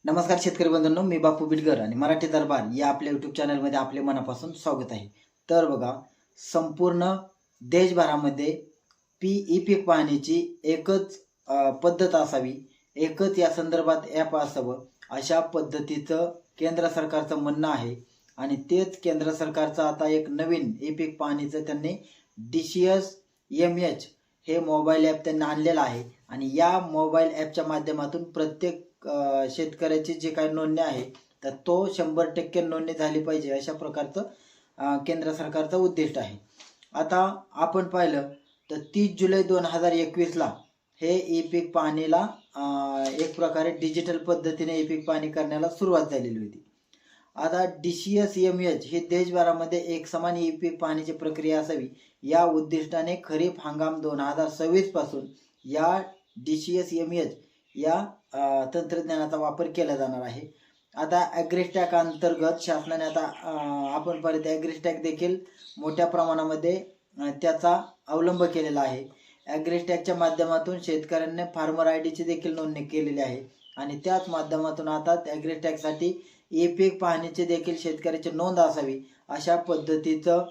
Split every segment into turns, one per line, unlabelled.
नमस्कार शेतकरी बंधूंनो, मी बापू बिडकर आणि मराठी दरबार या आपल्या यूट्यूब चॅनलमध्ये आपले मनापासून स्वागत आहे. तर बघा, संपूर्ण देशभरामध्ये ई पीक पाहणीची एकच पद्धत असावी, एकच या संदर्भात ॲप असावं, अशा पद्धतीचं केंद्र सरकारचं म्हणणं आहे. आणि तेच केंद्र सरकारचं आता एक नवीन ई पीक पाहणीचं त्यांनी DCS-MH हे मोबाईल ॲप त्यांनी आणलेलं आहे. आणि या मोबाईल ॲपच्या माध्यमातून प्रत्येक शेतकऱ्याची जी काही नोंदणी आहे तर तो 100% नोंदणी झाली पाहिजे, अशा प्रकारचं केंद्र सरकारचं उद्दिष्ट आहे. आता आपण पाहिलं तर 30 जुलै 2021ला हे ई पीक पाहणीला एक प्रकारे डिजिटल पद्धतीने ई पीक पाहणी करण्याला सुरुवात झालेली होती. आता DCS-MH ही देशभरामध्ये एक समान ई पीक पाहणीची प्रक्रिया असावी या उद्दिष्टाने खरीप हंगाम 2026 पासून या DCS-MH या तंत्रज्ञानाचा वापर केला जाणार आहे. आता ॲग्रिस्टॅक अंतर्गत शासनाने आता आपण पाहिलं ॲग्रिस्टॅक देखील मोठ्या प्रमाणामध्ये त्याचा अवलंब केलेला आहे. ॲग्रिस्टॅकच्या माध्यमातून शेतकऱ्यांनी फार्मर ID ची देखील नोंदणी केलेली आहे आणि त्याच माध्यमातून आता ॲग्रिस्टॅकसाठी ई पीक पाहणीची देखील शेतकऱ्याची नोंद असावी, अशा पद्धतीचं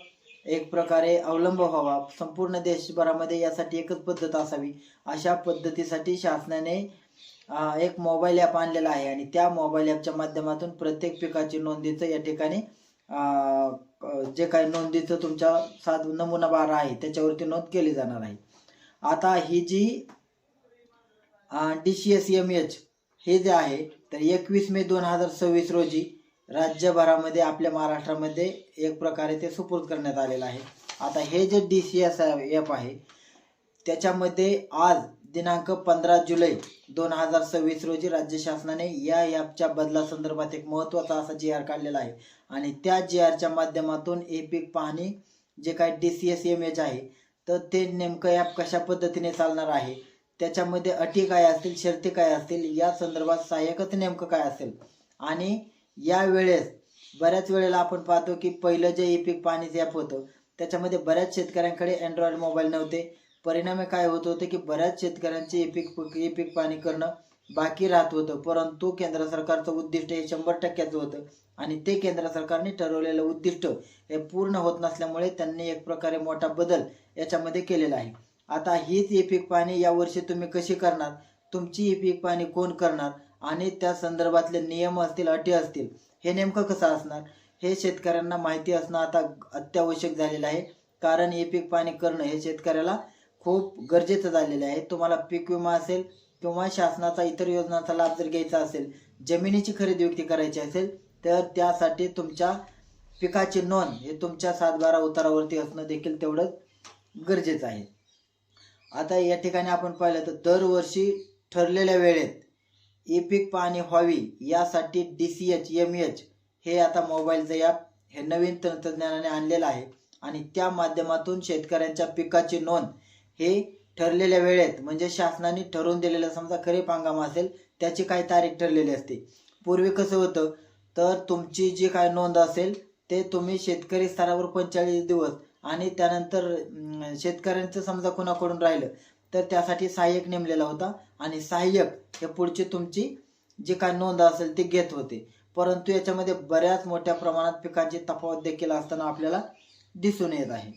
एक प्रकारे अवलंब व्हावा. संपूर्ण देशभरामध्ये यासाठी एकच पद्धत असावी, अशा पद्धतीसाठी शासनाने एक मोबाईल ॲप आणलेला आहे. आणि त्या मोबाईल ॲपच्या माध्यमातून प्रत्येक पिकाची नोंदीचं या ठिकाणी जे काही नोंदीचं तुमच्या नमुना बार आहे त्याच्यावरती नोंद केली जाणार आहे. आता ही जी DCS-MH हे जे आहे तर 21 मे 2026 रोजी राज्यभरामध्ये आपल्या महाराष्ट्रामध्ये एक प्रकारे ते सुपूर्द करण्यात आलेलं आहे. आता हे जे DCS ॲप आहे त्याच्यामध्ये आज दिनांक 15 जुलै 2026 रोजी राज्य शासनाने या ॲपच्या बदलासंदर्भात एक महत्त्वाचा असा GR काढलेला आहे. आणि त्या GRच्या माध्यमातून ई पीक पाहणी जे काही DCS-MH आहे तर ते नेमकं ॲप कशा पद्धतीने चालणार आहे, त्याच्यामध्ये अटी काय असतील, शर्ती काय असतील, या संदर्भात सहाय्यकच नेमकं काय असेल. आणि यावेळेस बऱ्याच वेळेला आपण पाहतो की पहिलं जे ई पीक पाहणीचं ॲप होतं त्याच्यामध्ये बऱ्याच शेतकऱ्यांकडे अँड्रॉइड मोबाईल नव्हते. परिणामी काय होत होतं की बऱ्याच शेतकऱ्यांचे ई पीक पाहणी करणं बाकी राहत होतं. परंतु केंद्र सरकारचं उद्दिष्ट हे 100%चं होतं आणि ते केंद्र सरकारने ठरवलेलं उद्दिष्ट हे पूर्ण होत नसल्यामुळे त्यांनी एक प्रकारे मोठा बदल याच्यामध्ये केलेला आहे. आता हीच ई पीक पाहणी यावर्षी तुम्ही कशी करणार, तुमची ई पीक पाहणी कोण करणार आणि त्या संदर्भातले नियम असतील, अटी असतील, हे नेमकं कसं असणार हे शेतकऱ्यांना माहिती असणं आता अत्यावश्यक झालेलं आहे. कारण ई पीक पाहणी करणं हे शेतकऱ्याला खूप गरजेचं झालेलं आहे. तुम्हाला पीक विमा असेल किंवा शासनाचा इतर योजनांचा लाभ जर घ्यायचा असेल, जमिनीची खरेदी विक्री करायची असेल तर त्यासाठी तुमच्या पिकाची नोंद हे तुमच्या 7/12 उतारावरती असणं देखील तेवढंच गरजेचं आहे. आता या ठिकाणी आपण पाहिलं तर दरवर्षी ठरलेल्या वेळेत ई पीक पाहणी व्हावी यासाठी DCS-MH हे आता मोबाईलचं ॲप हे नवीन तंत्रज्ञानाने आणलेलं आहे. आणि त्या माध्यमातून शेतकऱ्यांच्या पिकाची नोंद हे ठरलेल्या वेळेत, म्हणजे शासनाने ठरवून दिलेलं, समजा खरीप हंगाम असेल त्याची काही तारीख ठरलेली असते. पूर्वी कसं होतं तर तुमची जी काय नोंद असेल ते तुम्ही शेतकरी स्तरावर 45 दिवस आणि त्यानंतर शेतकऱ्यांचं समजा कोणाकडून राहिलं तर त्यासाठी सहाय्यक नेमलेला होता आणि सहाय्यक हे पुढची तुमची जी काय नोंद असेल ती घेत होते. परंतु याच्यामध्ये बऱ्याच मोठ्या प्रमाणात पिकांची तफावत देखील असताना आपल्याला दिसून येत आहे.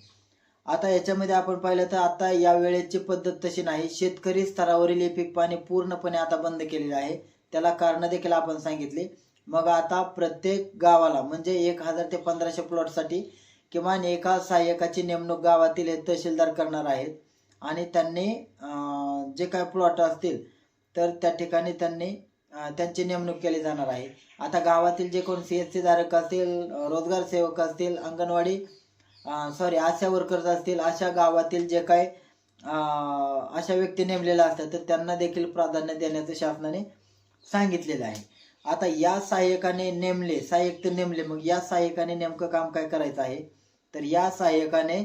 आता याच्यामध्ये आपण पाहिलं तर आता या वेळेची पद्धत तशी नाही. शेतकरी स्तरावरील ई पीक पाहणी पूर्णपणे आता बंद केलेली आहे. त्याला कारण देखील आपण सांगितले. मग आता प्रत्येक गावाला म्हणजे 1000 ते 1500 प्लॉटसाठी किमान एका सहाय्यकाची नेमणूक गावातील हे तहसीलदार करणार आहेत. आणि त्यांनी जे काय प्लॉट असतील तर त्या ठिकाणी त्यांची नेमणूक केली जाणार आहे. आता गावातील जे कोण CSC धारक असतील, रोजगार सेवक असतील, अंगणवाडी आशा वर्कर्स असतील, अशा गावातील जे काय अशा व्यक्ती नेमलेल्या असतात तर त्यांना देखील प्राधान्य देण्याचं शासनाने सांगितलेलं आहे. आता या सहाय्यकाने सहाय्यक नेमले, मग या सहाय्यकाने नेमकं काम काय करायचं आहे तर या सहाय्यकाने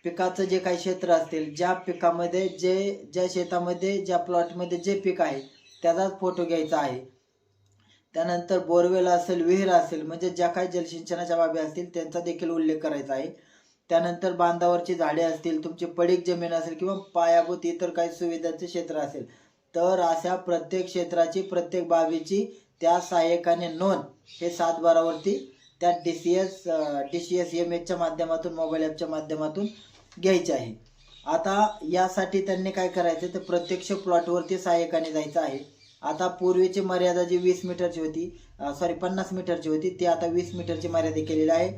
पिकाचं जे काही क्षेत्र असतील, ज्या पिकामध्ये ज्या शेतामध्ये ज्या प्लॉटमध्ये जे पीक आहे त्याचाच फोटो घ्यायचा आहे. त्यानंतर बोरवेल असेल, विहीर असेल, म्हणजे ज्या काही जलसिंचनाच्या बाबी असतील त्यांचा देखील उल्लेख करायचा आहे. त्यानंतर बांधावरची झाडे असतील, तुमची पडीक जमीन असेल किंवा पायाभूत इतर काही सुविधांचे क्षेत्र असेल तर अशा प्रत्येक क्षेत्राची, प्रत्येक बाबीची त्या सहाय्यकाने नोंद हे 7/12 त्या DCS-MH माध्यमातून, मोबाईल ॲपच्या माध्यमातून घ्यायची आहे. आता यासाठी त्यांनी काय करायचं तर प्रत्यक्ष प्लॉटवरती सहाय्यकाने जायचं आहे. आता पूर्वीची मर्यादा जी 20 मीटरची होती, 50 मीटरची होती, ती आता 20 मीटरची मर्यादा केलेली आहे.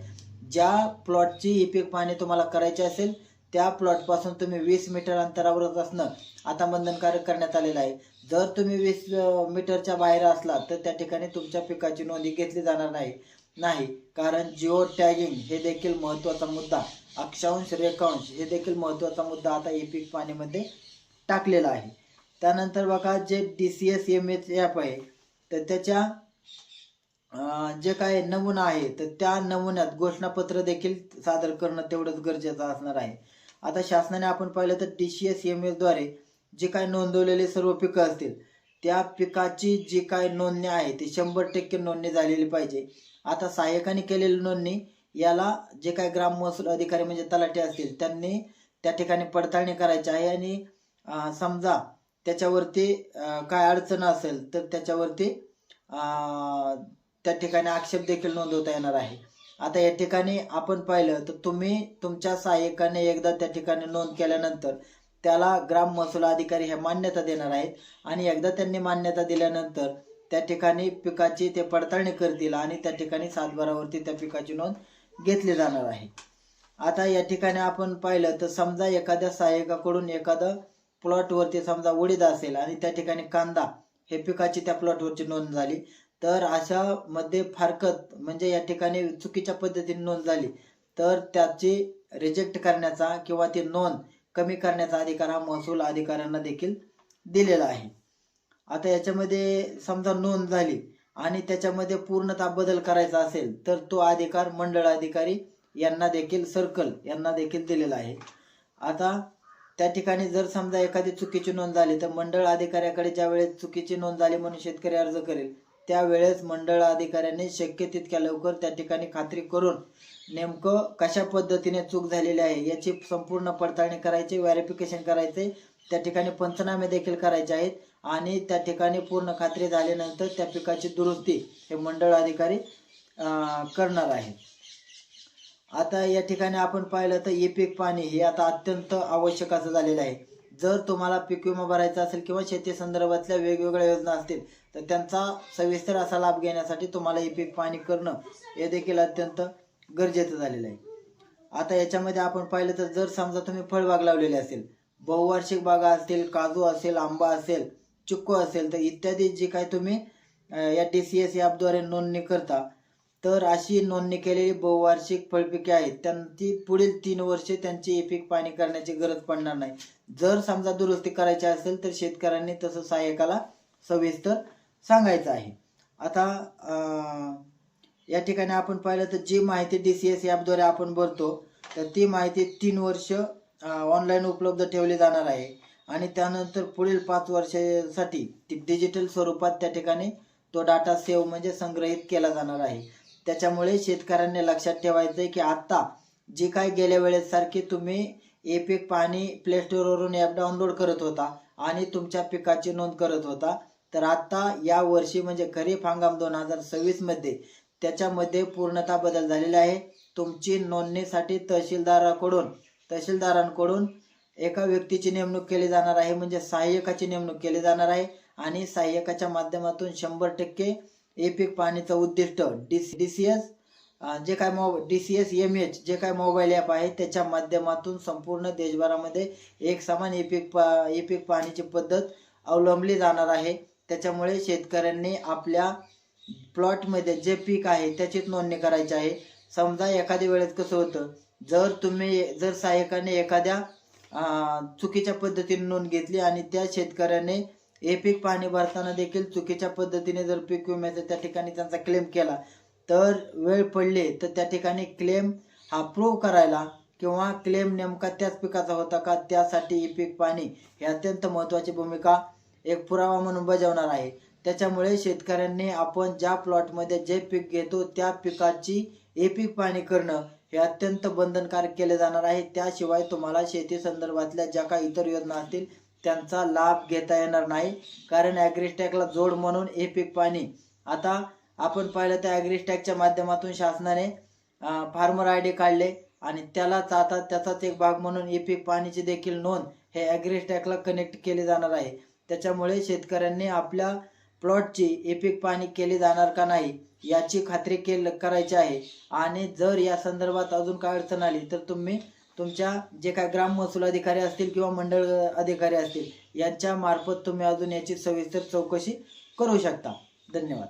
ज्या प्लॉटची ई पीक पाहणी तुम्हाला करायची असेल त्या प्लॉटपासून तुम्ही 20 मीटर अंतरावरच असणं आता बंधनकारक करण्यात आलेलं आहे. जर तुम्ही 20 मीटरच्या बाहेर असला तर त्या ठिकाणी तुमच्या पिकाची नोंद घेतली जाणार नाही. कारण जिओ टॅगिंग हे देखील महत्त्वाचा मुद्दा, अक्षांश रेखांश हे देखील महत्त्वाचा मुद्दा आता ई पीक पाहणीमध्ये टाकलेला आहे. त्यानंतर बघा जे DCS-MH ॲप आहे तर त्याच्या जे काय नमुना आहे तर त्या नमुन्यात घोषणापत्र देखील सादर करणं तेवढंच गरजेचं असणार आहे. आता शासनाने आपण पाहिलं तर DCS-MH द्वारे जे काय नोंदवलेले सर्व पिकं असतील त्या पिकाची जी काय नोंदणी आहे ती 100% नोंदणी झालेली पाहिजे. आता सहाय्यकाने केलेली नोंदणी याला जे काय ग्राम महसूल अधिकारी म्हणजे तलाठी असतील त्यांनी त्या ठिकाणी पडताळणी करायची आहे आणि समजा त्याच्यावरती काय अडचण असेल तर त्याच्यावरती त्या ठिकाणी आक्षेप देखील नोंदवता येणार आहे. आता या ठिकाणी आपण पाहिलं तर तुम्ही तुमच्या सहाय्यकाने एकदा त्या ठिकाणी नोंद केल्यानंतर त्याला ग्राम महसूल अधिकारी हे मान्यता देणार आहेत आणि एकदा त्यांनी मान्यता दिल्यानंतर त्या ठिकाणी पिकाची ते पडताळणी करतील आणि त्या ठिकाणी 7/12 त्या पिकाची नोंद घेतली जाणार आहे. आता या ठिकाणी आपण पाहिलं तर समजा एखाद्या सहाय्यकाकडून एखादं प्लॉटवरती समजा उडीद असेल आणि त्या ठिकाणी कांदा हे पिकाची त्या प्लॉटवरची नोंद झाली तर अशा मध्ये फारकत म्हणजे या ठिकाणी चुकीच्या पद्धतीने नोंद झाली तर त्याची रिजेक्ट करण्याचा किंवा ती नोंद कमी करण्याचा अधिकार हा महसूल अधिकाऱ्यांना देखील दिलेला आहे. आता याच्यामध्ये समजा नोंद झाली आणि त्याच्यामध्ये पूर्णतः बदल करायचा असेल तर तो अधिकार मंडळ अधिकारी यांना देखील यांना देखील दिलेला आहे. आता त्या ठिकाणी जर समजा एखादी चुकीची नोंद झाली तर मंडळ अधिकाऱ्याकडे ज्या वेळेस चुकीची नोंद झाली म्हणून शेतकरी अर्ज करेल त्यावेळेस मंडळ अधिकाऱ्यांनी शक्य तितक्या लवकर त्या ठिकाणी खात्री करून नेमकं कशा पद्धतीने चूक झालेली आहे याची संपूर्ण पडताळणी करायची, व्हेरिफिकेशन करायचे, त्या ठिकाणी पंचनामे देखील करायचे आहेत आणि त्या ठिकाणी पूर्ण खात्री झाल्यानंतर त्या पिकाची दुरुस्ती हे मंडळ अधिकारी करणार आहेत. आता या ठिकाणी आपण पाहिलं तर ई पीक पाणी हे आता अत्यंत आवश्यक असं झालेलं आहे. जर तुम्हाला पीक विमा भरायचा असेल किंवा शेती संदर्भातल्या वेगवेगळ्या योजना असतील तर त्यांचा सविस्तर असा लाभ घेण्यासाठी तुम्हाला ई पीक पाणी करणं हे देखील अत्यंत गरजेचं झालेलं आहे. आता याच्यामध्ये आपण पाहिलं तर जर समजा तुम्ही फळबाग लावलेले असेल, बहुवार्षिक बागा असतील, काजू असेल, आंबा असेल, चिक्कू असेल तर इत्यादी जी काय तुम्ही या DCS ॲपद्वारे नोंदणी करता तर अशी नोंदणी केलेली बहुवार्षिक फळपिके आहेत त्यांची पुढील 3 वर्षे त्यांची ई पीक पाणी करण्याची गरज पडणार नाही. जर समजा दुरुस्ती करायची असेल तर शेतकऱ्यांनी तसं सहाय्यकाला सविस्तर सांगायचं आहे. आता या ठिकाणी आपण पाहिलं तर जी माहिती DCS ॲपद्वारे आपण भरतो तर ती माहिती 3 वर्ष ऑनलाईन उपलब्ध ठेवली जाणार आहे आणि त्यानंतर पुढील 5 वर्षासाठी ती डिजिटल स्वरूपात त्या ठिकाणी तो डाटा सेव्ह म्हणजे संग्रहित केला जाणार आहे. त्याच्यामुळे शेतकऱ्यांनी लक्षात ठेवायचं आहे की आता जी काय गेल्या वेळेस सारखी तुम्ही ई पीक पाणी प्ले स्टोअरवरून ॲप डाउनलोड करत होता आणि तुमच्या पिकाची नोंद करत होता तर आता या वर्षी म्हणजे खरीप हंगाम 2026 मध्ये त्याच्यामध्ये पूर्णतः बदल झालेला आहे. तुमची नोंदणीसाठी तहसीलदारांकडून एका व्यक्तीची नेमणूक केली जाणार आहे म्हणजे सहाय्यकाची नेमणूक केली जाणार आहे आणि सहाय्यकाच्या माध्यमातून 100% ई पीक पाणीचं उद्दिष्ट DCS-MH जे काय मोबाईल ॲप आहे त्याच्या माध्यमातून संपूर्ण देशभरामध्ये एक समान ई पीक पाणीची पद्धत अवलंबली जाणार आहे. त्याच्यामुळे शेतकऱ्यांनी आपल्या प्लॉटमध्ये जे पीक आहे त्याचीच नोंदणी करायची आहे. समजा एखाद्या वेळेस कसं होतं जर सहाय्यकाने एखाद्या चुकीच्या पद्धतीने नोंद घेतली आणि त्या शेतकऱ्याने हे पीक पाणी भरताना देखील चुकीच्या पद्धतीने जर पीक विम्याचा त्या ठिकाणी त्यांचा क्लेम केला तर वेळ पडले तर त्या ठिकाणी क्लेम हा प्रूव्ह करायला किंवा क्लेम नेमका त्याच पिकाचा होता का त्यासाठी ई पीक पाणी हे अत्यंत महत्त्वाची भूमिका एक पुरावा म्हणून बजावणार आहे. त्याच्यामुळे शेतकऱ्यांनी आपण ज्या प्लॉटमध्ये जे पीक घेतो त्या पिकाची ई पीक पाणी करणं हे अत्यंत बंधनकारक केले जाणार आहे. त्याशिवाय तुम्हाला शेती संदर्भातल्या ज्या काही इतर योजना असतील त्यांचा लाभ घेता येणार नाही. कारण ॲग्रिस्टॅकला जोड म्हणून ई पीक पाणी आता आपण पाहिलं तर ॲग्रिस्टॅकच्या माध्यमातून शासनाने फार्मर आय डी काढले आणि त्यालाच आता त्याचाच एक भाग म्हणून ई पीक पाणीची देखील नोंद हे ॲग्रिस्टॅकला कनेक्ट केली जाणार आहे. त्याच्यामुळे शेतकऱ्यांनी आपल्या प्लॉटची ई पीक पाणी केली जाणार का नाही याची खात्री करायची आहे. आणि जर या संदर्भात अजून काय अडचण आली तर तुम्ही तुमच्या जे काय ग्राम महसूल अधिकारी असतील किंवा मंडळ अधिकारी असतील यांच्या मार्फत तुम्ही अजून याची सविस्तर चौकशी करू शकता. धन्यवाद.